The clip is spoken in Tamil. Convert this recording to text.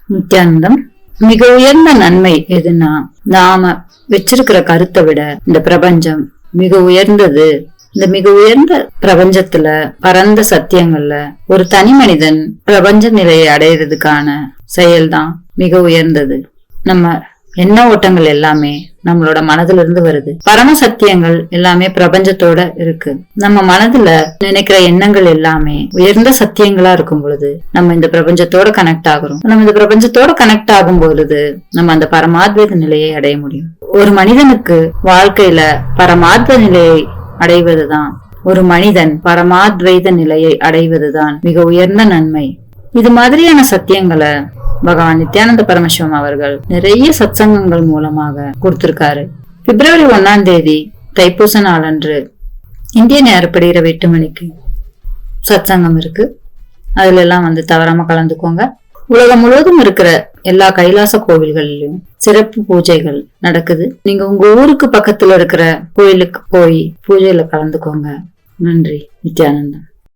நித்யானந்தம். மிக உயர்ந்த நன்மை எதுன்னா, நாம வச்சிருக்கிற கருத்தை விட இந்த பிரபஞ்சம் மிக உயர்ந்தது. இந்த மிக உயர்ந்த பிரபஞ்சத்துல, பரந்த சத்தியங்கள்ல ஒரு தனி மனிதன் பிரபஞ்ச நிலையை அடையிறதுக்கான செயல்தான் மிக உயர்ந்தது. நம்ம எண்ண ஓட்டங்கள் எல்லாமே நம்மளோட மனதுல இருந்து வருது. பரம சத்தியங்கள் எல்லாமே பிரபஞ்சத்தோட இருக்கு. நம்ம மனதுல நினைக்கிற எண்ணங்கள் எல்லாமே உயர்ந்த சத்தியங்களா இருக்கும் பொழுது நம்ம இந்த பிரபஞ்சத்தோட கனெக்ட் ஆகுறோம். நம்ம இந்த பிரபஞ்சத்தோட கனெக்ட் ஆகும் பொழுது நம்ம அந்த பரமாத்ம நிலையை அடைய முடியும். ஒரு மனிதனுக்கு வாழ்க்கையில பரமாத்ம நிலையை அடைவதுதான், ஒரு மனிதன் பரமாத்வைத நிலையை அடைவதுதான் மிக உயர்ந்த நன்மை. இது மாதிரியான சத்தியங்களை பகவான் நித்யானந்த பரமசிவம் அவர்கள் நிறைய சத்சங்கங்கள் மூலமாக கொடுத்திருக்காரு. பிப்ரவரி 1ஆம் தேதி தைப்பூச நாளன்று இந்திய நேரப்படி இரவு 8 மணிக்கு சத்சங்கம் இருக்கு. அதுல எல்லாம் தவறாம கலந்துக்கோங்க. உலகம் முழுவதும் இருக்கிற எல்லா கைலாச கோவில்களிலும் சிறப்பு பூஜைகள் நடக்குது. நீங்க உங்க ஊருக்கு பக்கத்துல இருக்கிற கோயிலுக்கு போய் பூஜையில கலந்துக்கோங்க. நன்றி. நித்யானந்தம்.